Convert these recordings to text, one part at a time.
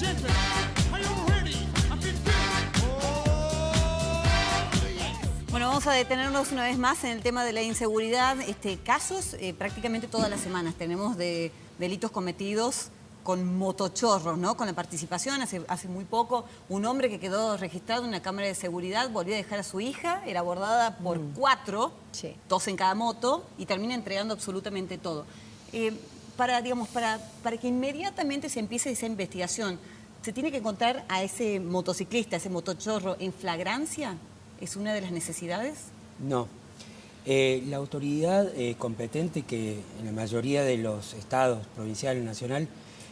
gentlemen, are you ready? I feel good. Oh, yes. Bueno, vamos a detenernos una vez más en el tema de la inseguridad. Casos prácticamente todas las semanas tenemos de delitos cometidos con motochorros, ¿no? Con la participación, hace muy poco, un hombre que quedó registrado en una cámara de seguridad, volvió a dejar a su hija, era abordada por 4, Sí. 2 en cada moto, y termina entregando absolutamente todo. Para que inmediatamente se empiece esa investigación, ¿se tiene que encontrar a ese motociclista, ese motochorro en flagrancia? ¿Es una de las necesidades? No. La autoridad competente, que en la mayoría de los estados, provincial y nacional,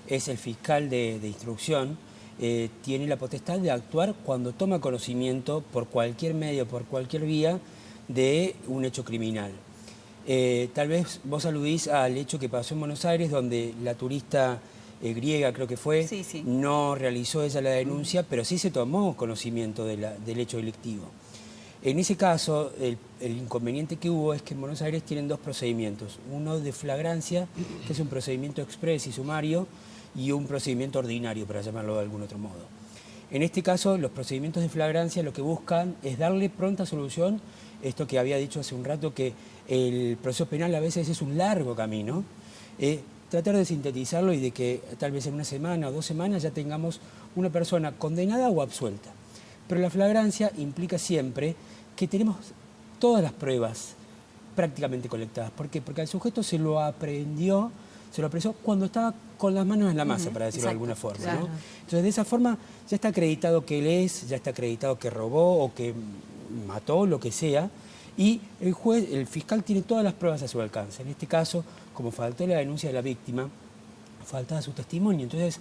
es el fiscal de instrucción, tiene la potestad de actuar cuando toma conocimiento por cualquier medio, por cualquier vía, de un hecho criminal. Tal vez vos aludís al hecho que pasó en Buenos Aires, donde la turista griega, creo que fue, Sí. no realizó ella la denuncia, pero sí se tomó conocimiento del hecho delictivo. En ese caso, el inconveniente que hubo es que en Buenos Aires tienen 2 procedimientos. Uno de flagrancia, que es un procedimiento express y sumario, y un procedimiento ordinario, para llamarlo de algún otro modo. En este caso, los procedimientos de flagrancia lo que buscan es darle pronta solución, esto que había dicho hace un rato, que el proceso penal a veces es un largo camino, tratar de sintetizarlo y de que tal vez en 1 semana o 2 semanas ya tengamos una persona condenada o absuelta. Pero la flagrancia implica siempre que tenemos todas las pruebas prácticamente colectadas. ¿Por qué? Porque al sujeto se lo aprehendió, se lo apresó cuando estaba con las manos en la masa, para decirlo de alguna forma, claro. ¿no? Entonces, de esa forma ya está acreditado que él es, ya está acreditado que robó o que mató, lo que sea, y el juez, el fiscal tiene todas las pruebas a su alcance. En este caso, como faltó la denuncia de la víctima, faltaba su testimonio. Entonces,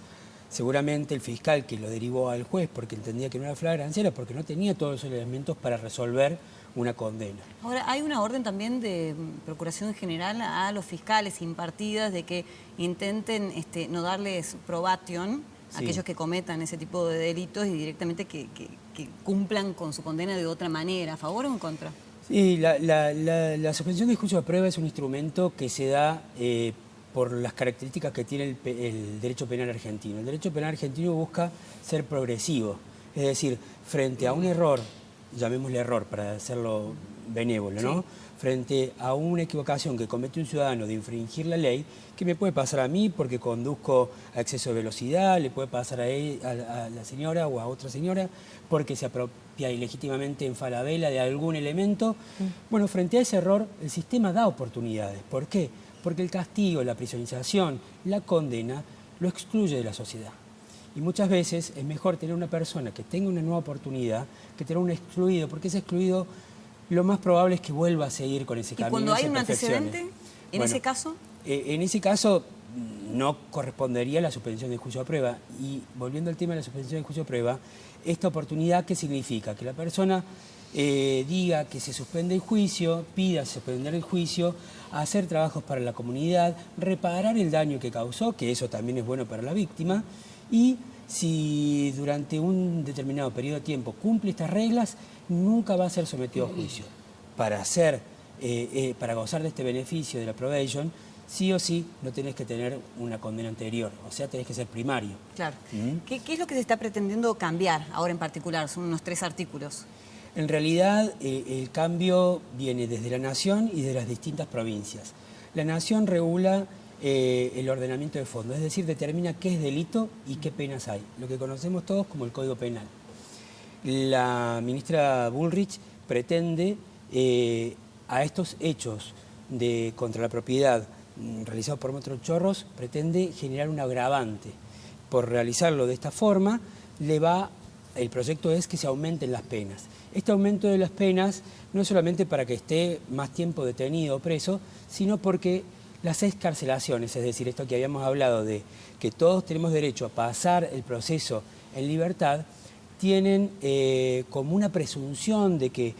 seguramente el fiscal que lo derivó al juez porque entendía que no era flagrancia era porque no tenía todos los elementos para resolver una condena. Ahora, hay una orden también de Procuración General a los fiscales impartidas de que intenten no darles probation a Sí. aquellos que cometan ese tipo de delitos y directamente que cumplan con su condena de otra manera. ¿A favor o en contra? Sí, la suspensión de juicio de prueba es un instrumento que se da por las características que tiene el derecho penal argentino. El derecho penal argentino busca ser progresivo, es decir, frente a un error, llamémosle error para hacerlo benévolo, ¿no? Sí. Frente a una equivocación que comete un ciudadano de infringir la ley, que me puede pasar a mí porque conduzco a exceso de velocidad, le puede pasar a la señora o a otra señora porque se apropia ilegítimamente en Falabella de algún elemento. Bueno, frente a ese error, el sistema da oportunidades. ¿Por qué? Porque el castigo, la prisonización, la condena, lo excluye de la sociedad. Y muchas veces es mejor tener una persona que tenga una nueva oportunidad que tener un excluido, porque ese excluido lo más probable es que vuelva a seguir con ese ¿Y camino. cuando hay se un perfeccione. antecedente, en Bueno, ese caso? En ese caso no correspondería la suspensión de juicio a prueba. Y volviendo al tema de la suspensión de juicio a prueba, esta oportunidad, ¿qué significa? Que la persona diga que se suspende el juicio, pida suspender el juicio, hacer trabajos para la comunidad, reparar el daño que causó, que eso también es bueno para la víctima, y si durante un determinado periodo de tiempo cumple estas reglas, nunca va a ser sometido a juicio. Para gozar de este beneficio de la probation, sí o sí no tenés que tener una condena anterior, o sea, tenés que ser primario. Claro. ¿Qué es lo que se está pretendiendo cambiar ahora en particular? Son unos 3 artículos. En realidad, el cambio viene desde la Nación y de las distintas provincias. La Nación regula el ordenamiento de fondo, es decir, determina qué es delito y qué penas hay, lo que conocemos todos como el Código Penal. La ministra Bullrich pretende a estos hechos contra la propiedad realizados por motochorros, pretende generar un agravante. Por realizarlo de esta forma, el proyecto es que se aumenten las penas. Este aumento de las penas no es solamente para que esté más tiempo detenido o preso, sino porque las excarcelaciones, es decir, esto que habíamos hablado de que todos tenemos derecho a pasar el proceso en libertad, tienen como una presunción de que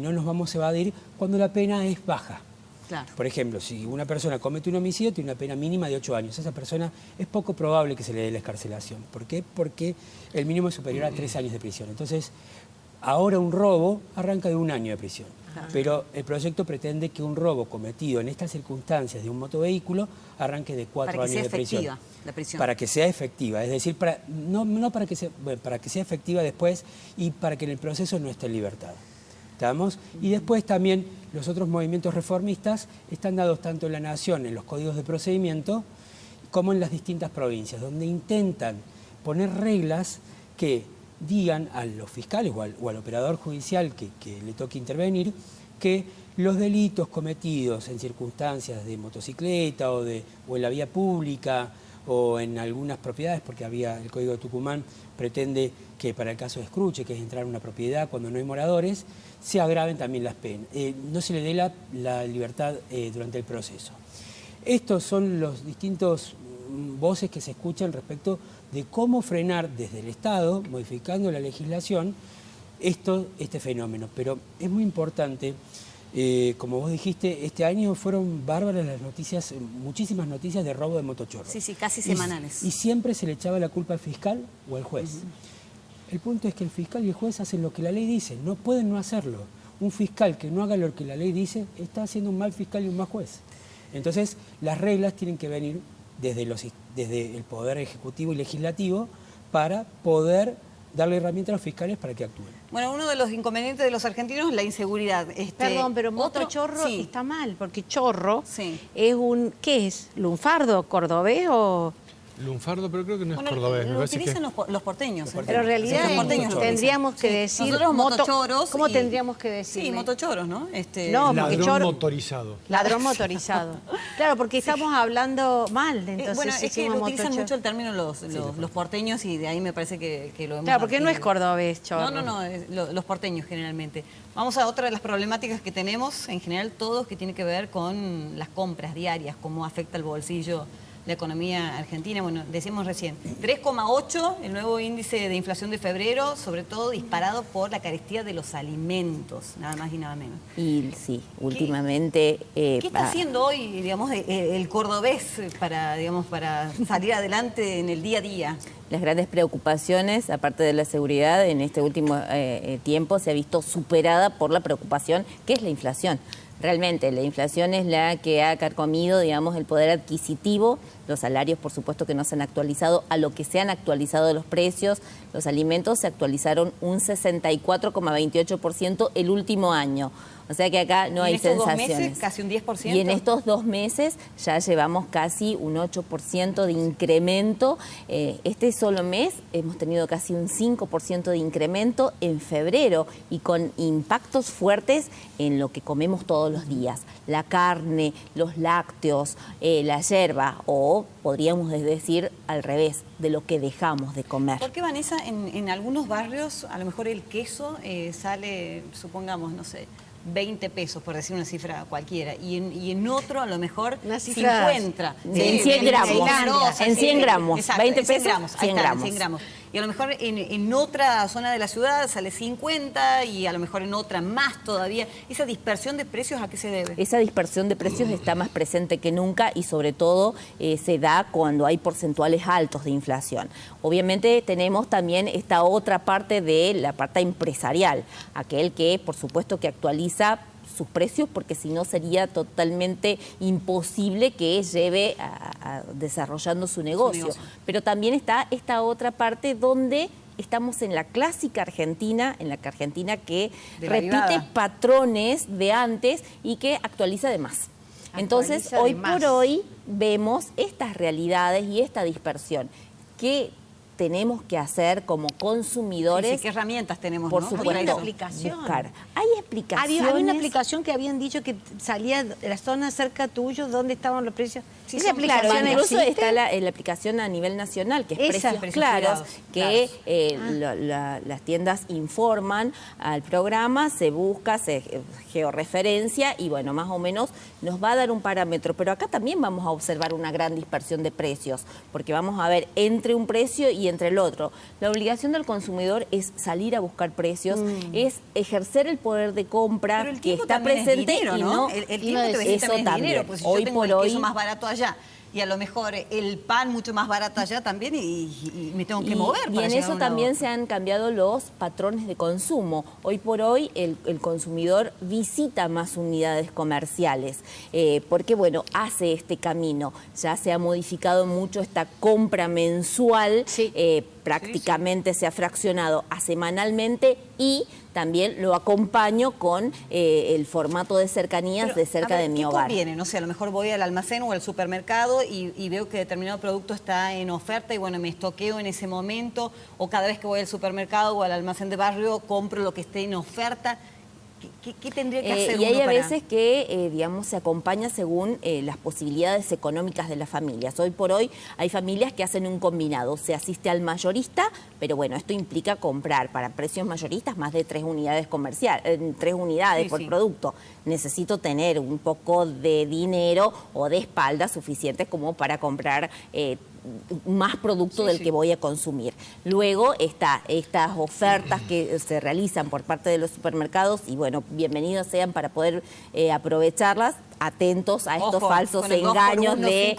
no nos vamos a evadir cuando la pena es baja. Claro. Por ejemplo, si una persona comete un homicidio, tiene una pena mínima de 8 años. A esa persona es poco probable que se le dé la excarcelación. ¿Por qué? Porque el mínimo es superior a 3 años de prisión. Entonces, Ahora un robo arranca de 1 año de prisión. Pero el proyecto pretende que un robo cometido en estas circunstancias de un motovehículo arranque de 4 años de prisión. Para que sea efectiva la prisión. Para que sea efectiva, es decir, no para que sea, bueno, para que sea efectiva después y para que en el proceso no esté en libertad. ¿Estamos? Y después también los otros movimientos reformistas están dados tanto en la Nación, en los códigos de procedimiento, como en las distintas provincias, donde intentan poner reglas que digan a los fiscales o al operador judicial que le toque intervenir que los delitos cometidos en circunstancias de motocicleta o en la vía pública o en algunas propiedades, porque el Código de Tucumán pretende que para el caso de escruche, que es entrar a una propiedad cuando no hay moradores, se agraven también las penas, no se le dé la libertad durante el proceso. Estos son los distintos voces que se escuchan respecto de cómo frenar desde el Estado, modificando la legislación, este fenómeno. Pero es muy importante, como vos dijiste, este año fueron bárbaras las noticias, muchísimas noticias de robo de motochorros. Sí, casi semanales. Y siempre se le echaba la culpa al fiscal o al juez. El punto es que el fiscal y el juez hacen lo que la ley dice, no pueden no hacerlo. Un fiscal que no haga lo que la ley dice está haciendo un mal fiscal y un mal juez. Entonces, las reglas tienen que venir desde el Poder Ejecutivo y Legislativo para poder darle herramientas a los fiscales para que actúen. Bueno, uno de los inconvenientes de los argentinos es la inseguridad. Perdón, pero motochorro está mal, porque chorro es un... ¿Qué es? ¿Lunfardo? ¿Cordobés o...? Lunfardo, pero creo que no es cordobés. Lo utilizan los porteños. Pero en realidad Los porteños tendríamos que decir... Nosotros motochoros. ¿Cómo tendríamos que decir? Sí, motochoros, ¿no? No, ladrón motorizado. Ladrón motorizado. Claro, porque estamos hablando mal, entonces bueno, es que lo utilizan motochorro. mucho el término los porteños y de ahí me parece que lo hemos... Claro, porque no es cordobés, chorro. No, los porteños generalmente. Vamos a otra de las problemáticas que tenemos, en general todos, que tiene que ver con las compras diarias, cómo afecta el bolsillo la economía argentina. Bueno, decíamos recién, 3,8 el nuevo índice de inflación de febrero, sobre todo disparado por la carestía de los alimentos, nada más y nada menos. Y sí, últimamente... ¿Qué está haciendo hoy, digamos, el cordobés para salir adelante en el día a día? Las grandes preocupaciones, aparte de la seguridad, en este último tiempo se ha visto superada por la preocupación que es la inflación. Realmente, la inflación es la que ha carcomido, digamos, el poder adquisitivo. Los salarios, por supuesto, que no se han actualizado a lo que se han actualizado los precios. Los alimentos se actualizaron un 64,28% el último año. O sea que acá no hay sensaciones. ¿Y en estos 2 meses casi un 10%? Y en estos 2 meses ya llevamos casi un 8% de incremento. Este solo mes hemos tenido casi un 5% de incremento en febrero y con impactos fuertes en lo que comemos todos los días. La carne, los lácteos, la yerba o podríamos decir al revés, de lo que dejamos de comer. ¿Por qué, Vanessa, en algunos barrios a lo mejor el queso sale, supongamos, no sé, 20 pesos, por decir una cifra cualquiera, y en otro a lo mejor 50. En 100 gramos. En 100 gramos. Exacto, 20 en 100 pesos, gramos. 100 gramos. 100 gramos. Y a lo mejor en otra zona de la ciudad sale 50 y a lo mejor en otra más todavía. ¿Esa dispersión de precios a qué se debe? Esa dispersión de precios está más presente que nunca y sobre todo se da cuando hay porcentuales altos de inflación. Obviamente tenemos también esta otra parte de la parte empresarial, aquel que por supuesto que actualiza sus precios porque si no sería totalmente imposible que lleve a desarrollando su negocio. Pero también está esta otra parte donde estamos en la clásica Argentina, en la que Argentina que repite patrones de antes y que actualiza de más. Entonces, hoy por hoy vemos estas realidades y esta dispersión que tenemos que hacer como consumidores. ¿Qué herramientas tenemos? Por ¿no? supuesto, hay una aplicación. buscar. Hay aplicaciones. Había una aplicación que habían dicho que salía de la zona cerca tuyo, donde estaban los precios. Sí, ¿Esa Claro, aplicación incluso existe? está la aplicación a nivel nacional, que es Esa, Precios Claros, que claros. las tiendas informan al programa, se busca, se georreferencia y bueno, más o menos nos va a dar un parámetro. Pero acá también vamos a observar una gran dispersión de precios, porque vamos a ver entre un precio y entre el otro. La obligación del consumidor es salir a buscar precios, es ejercer el poder de compra. Pero el que tiempo está también es presente dinero, y ¿no? no El tiempo te eso también es dinero, también. porque si Hoy yo tengo por el hoy queso más barato allá y a lo mejor el pan mucho más barato allá también y me tengo que mover. Y en eso también se han cambiado los patrones de consumo. Hoy por hoy el consumidor visita más unidades comerciales porque, bueno, hace este camino. Ya se ha modificado mucho esta compra mensual, prácticamente se ha fraccionado a semanalmente y también lo acompaño con el formato de cercanías de cerca de mi hogar. ¿Qué conviene? No sé, a lo mejor voy al almacén o al supermercado y veo que determinado producto está en oferta y bueno, me estoqueo en ese momento, o cada vez que voy al supermercado o al almacén de barrio compro lo que esté en oferta. ¿Qué tendría que hacer y hay uno a veces que, digamos, se acompaña según las posibilidades económicas de las familias. Hoy por hoy hay familias que hacen un combinado. Se asiste al mayorista, pero bueno, esto implica comprar para precios mayoristas más de 3 unidades comerciales, 3 unidades por producto. Necesito tener un poco de dinero o de espalda suficientes como para comprar más producto del que voy a consumir. Luego estas ofertas que se realizan por parte de los supermercados y bueno, bienvenidos sean para poder aprovecharlas. Atentos a estos falsos engaños de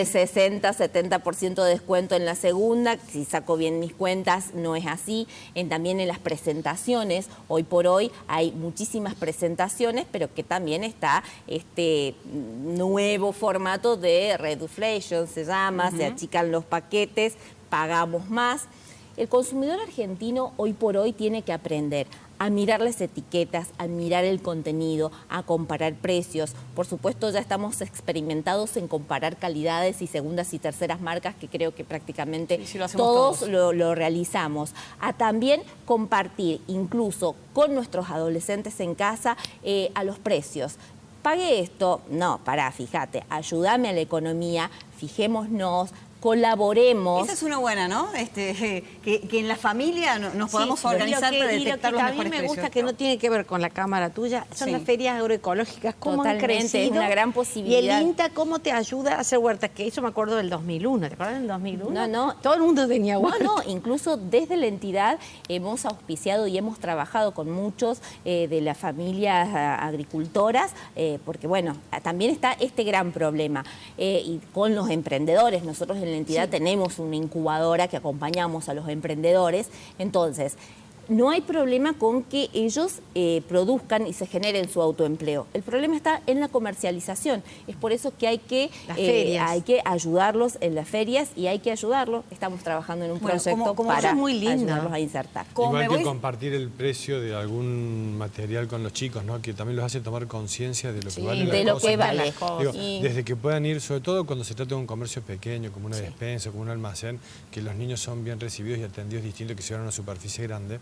60, 70% de descuento en la segunda. Si saco bien mis cuentas, no es así. También en las presentaciones, hoy por hoy hay muchísimas presentaciones, pero que también está este nuevo formato de reduflation, se llama, se achican los paquetes, pagamos más. El consumidor argentino hoy por hoy tiene que aprender a mirar las etiquetas, a mirar el contenido, a comparar precios. Por supuesto, ya estamos experimentados en comparar calidades y segundas y terceras marcas, que creo que prácticamente todos lo realizamos. A también compartir, incluso con nuestros adolescentes en casa, a los precios. Pagué esto, no, pará, fíjate, ayúdame a la economía, fijémonos, colaboremos. Esa es una buena, ¿no? Que en la familia nos podamos organizar para detectar los mejores precios. A mí me gusta que no tiene que ver con la cámara tuya, son las ferias agroecológicas, cómo han crecido. Es una gran posibilidad. Y el INTA, cómo te ayuda a hacer huertas, que eso me acuerdo del 2001, ¿te acuerdas del 2001? No. Todo el mundo tenía huertas. No, incluso desde la entidad hemos auspiciado y hemos trabajado con muchos de las familias agricultoras, porque bueno, también está este gran problema. Y con los emprendedores, nosotros en la entidad tenemos una incubadora que acompañamos a los emprendedores. Entonces, no hay problema con que ellos produzcan y se generen su autoempleo. El problema está en la comercialización. Es por eso que hay que ayudarlos en las ferias y hay que ayudarlos. Estamos trabajando en un proyecto para ayudarlos a insertar. Igual que compartir el precio de algún material con los chicos, ¿no? Que también los hace tomar conciencia de lo que vale de la lo cosa. que vale. Digo, desde que puedan ir, sobre todo cuando se trata de un comercio pequeño, como una despensa, como un almacén, que los niños son bien recibidos y atendidos distinto que si van a una superficie grande.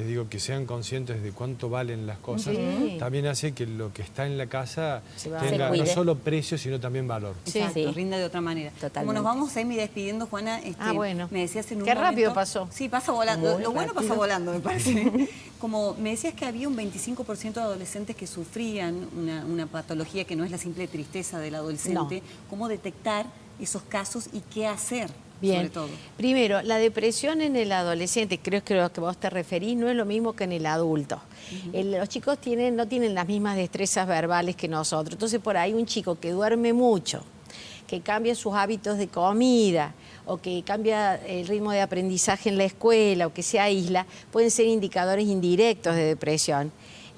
Digo, que sean conscientes de cuánto valen las cosas, también hace que lo que está en la casa tenga no solo precio, sino también valor. Exacto, rinda de otra manera. Totalmente. Como nos vamos a ir despidiendo, Juana, bueno. me decías en un Qué momento... rápido pasó. Sí, pasa volando. Lo bueno pasa volando, me parece. Como me decías que había un 25% de adolescentes que sufrían una patología que no es la simple tristeza del adolescente. ¿Cómo detectar esos casos y qué hacer? Bien, sobre todo. Primero, la depresión en el adolescente, creo que lo que vos te referís, no es lo mismo que en el adulto. Los chicos no tienen las mismas destrezas verbales que nosotros. Entonces, por ahí un chico que duerme mucho, que cambia sus hábitos de comida o que cambia el ritmo de aprendizaje en la escuela o que se aísla, pueden ser indicadores indirectos de depresión.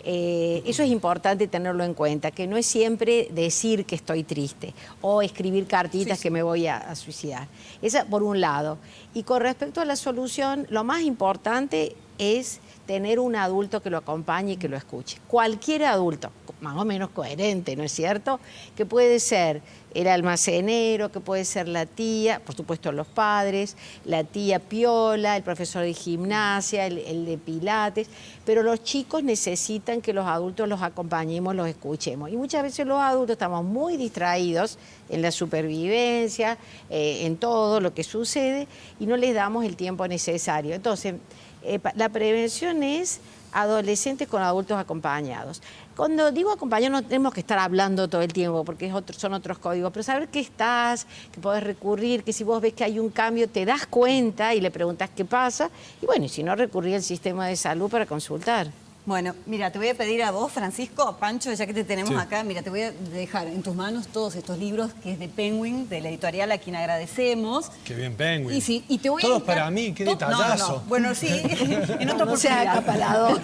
Eso es importante tenerlo en cuenta, que no es siempre decir que estoy triste o escribir cartitas que me voy a suicidar. Esa por un lado. Y con respecto a la solución, lo más importante es tener un adulto que lo acompañe y que lo escuche. Cualquier adulto, más o menos coherente, ¿no es cierto? Que puede ser el almacenero, que puede ser la tía, por supuesto los padres, la tía piola, el profesor de gimnasia, el de pilates, pero los chicos necesitan que los adultos los acompañemos, los escuchemos. Y muchas veces los adultos estamos muy distraídos en la supervivencia, en todo lo que sucede, y no les damos el tiempo necesario. Entonces, la prevención es adolescentes con adultos acompañados. Cuando digo acompañados no tenemos que estar hablando todo el tiempo porque son otros códigos, pero saber que estás, que podés recurrir, que si vos ves que hay un cambio te das cuenta y le preguntas qué pasa y bueno, y si no recurrir al sistema de salud para consultar. Bueno, mira, te voy a pedir a vos, Francisco, Pancho, ya que te tenemos Sí. acá, mira, te voy a dejar en tus manos todos estos libros que es de Penguin, de la editorial a quien agradecemos. Qué bien, Penguin. Y sí, y te voy a Todos encar- para mí, qué No, detallazo. no. Bueno, sí, en otra No sea oportunidad. acaparador.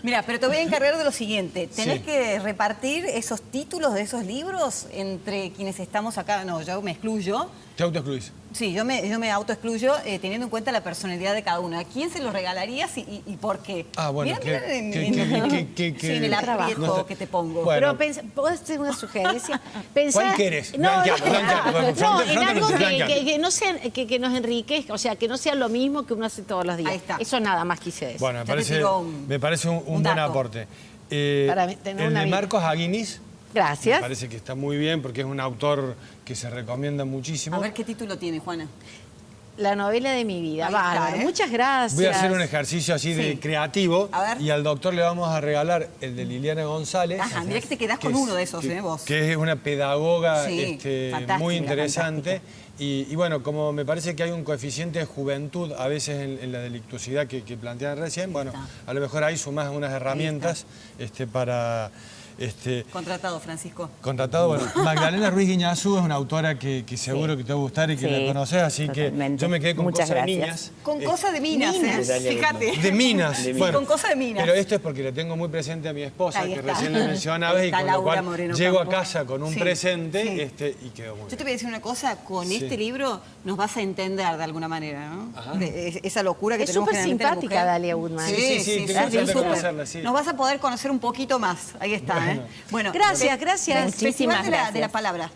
Mira, pero te voy a encargar de lo siguiente. Tenés Sí. que repartir esos títulos de esos libros entre quienes estamos acá. No, yo me excluyo. Te autoexcluís. Sí, yo me autoexcluyo teniendo en cuenta la personalidad de cada uno. ¿A quién se los regalarías y por qué? Ah, bueno, Mirá, qué- en- qué- en- qué- qué- sí, en el trabajo. aprieto No está- que te pongo. Bueno. Pero ¿puedo hacer una sugerencia? Pensá- ¿Cuál querés? No, Blanquealo, blanquealo. Bueno, no, fronte- en fronte algo no te blanquealo. que no sea, que nos enriquezca, o sea, que no sea lo mismo que uno hace todos los días. Ahí está. Eso nada más quise decir. Bueno, Ya te tiro un me parece un buen dato. aporte. Para tener el una de vida. Marcos Aguinis me Gracias. parece que está muy bien porque es un autor que se recomienda muchísimo. A ver qué título tiene, Juana. La novela de mi vida. Ahí está, Bárbaro. ¿eh? Muchas gracias. Voy a hacer un ejercicio así de Sí. creativo A ver. y al doctor le vamos a regalar el de Liliana González. Ajá, mirá que te quedás con es- uno de esos, vos. Que es una pedagoga Sí, fantástica, muy interesante. fantástica. Y bueno, como me parece que hay un coeficiente de juventud a veces en la delictuosidad que plantean recién, bueno, está. a lo mejor ahí sumás unas herramientas para... Contratado, Francisco. Contratado, bueno, Magdalena Ruiz Guiñazú es una autora que seguro que te va a gustar y que Sí, la conoces, así totalmente. que yo me quedé con Muchas cosas de gracias. niñas. Con cosa de minas, ¿eh? Fíjate. De minas. Sí, con cosa de minas. Pero esto es porque le tengo muy presente a mi esposa, Ahí que está. recién le mencionabas, Ahí y está con lo Laura cual Moreno llego a Campo. casa con un Sí, presente sí. y quedó muy Yo bien. te voy a decir una cosa, con Sí. este libro nos vas a entender de alguna manera, ¿no? Ajá. Esa locura que Es tenemos súper generalmente la simpática, mujer. Dalia Woodman. Sí, tengo sí, suerte de súper. conocerla, sí. Nos vas a poder conocer un poquito más. Ahí está, Bueno. ¿eh? Bueno, Gracias, gracias. Festival Muchísimas de la gracias. palabra.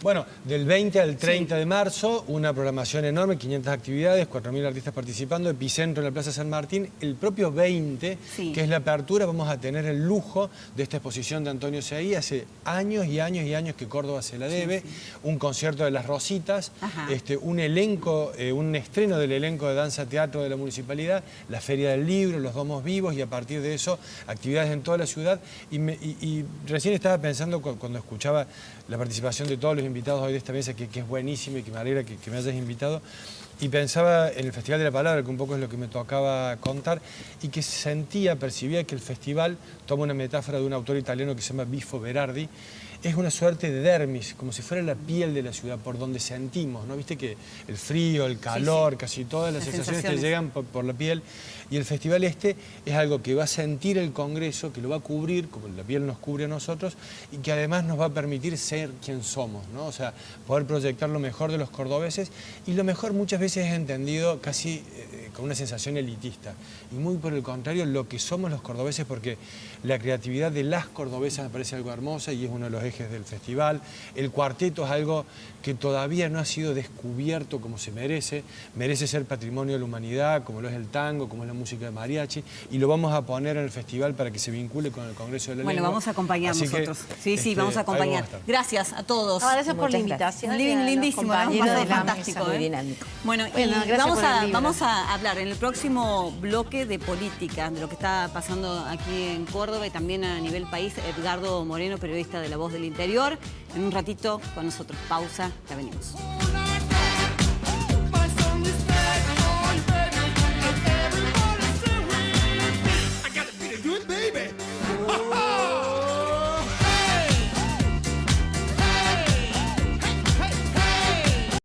Bueno, del 20 al 30 de marzo, una programación enorme, 500 actividades, 4.000 artistas participando, epicentro en la Plaza San Martín. El propio 20, Sí. que es la apertura, vamos a tener el lujo de esta exposición de Antonio Seí. Hace años y años y años que Córdoba se la debe. Un concierto de Las Rositas, Ajá. un elenco, un estreno del elenco de danza teatro de la municipalidad, la Feria del Libro, los Domos Vivos y a partir de eso, actividades en toda la ciudad. Y recién estaba pensando cuando escuchaba la participación de todos los invitados hoy de esta mesa, que es buenísimo y que me alegra que me hayas invitado. Y pensaba en el Festival de la Palabra, que un poco es lo que me tocaba contar, y que percibía que el festival toma una metáfora de un autor italiano que se llama Bifo Berardi. Es una suerte de dermis, como si fuera la piel de la ciudad, por donde sentimos, ¿no? Viste que el frío, el calor, casi todas las sensaciones te llegan por la piel. Y el festival es algo que va a sentir el Congreso, que lo va a cubrir, como la piel nos cubre a nosotros, y que además nos va a permitir ser quien somos, ¿no? O sea, poder proyectar lo mejor de los cordobeses, y lo mejor muchas veces es entendido casi con una sensación elitista. Y muy por el contrario, lo que somos los cordobeses, porque la creatividad de las cordobesas me parece algo hermosa y es uno de los ejes del festival. El cuarteto es algo que todavía no ha sido descubierto como se merece. Merece ser patrimonio de la humanidad, como lo es el tango, como es la música de mariachi, y lo vamos a poner en el festival para que se vincule con el Congreso de la Bueno, Lengua. vamos a acompañar Así que, nosotros. Sí, vamos a ahí acompañar. vamos a estar. Gracias a todos. Gracias por la Muchas gracias. invitación. y a los Lindísimo, ¿no? compañeros Pasado de la fantástico, mesa. Muy ¿eh? dinámico. Bueno, Bueno, y gracias vamos por el libro. vamos a hablar en el próximo bloque de política, de lo que está pasando aquí en Córdoba y también a nivel país. Edgardo Moreno, periodista de La Voz del Interior. En un ratito con nosotros. Pausa, ya venimos.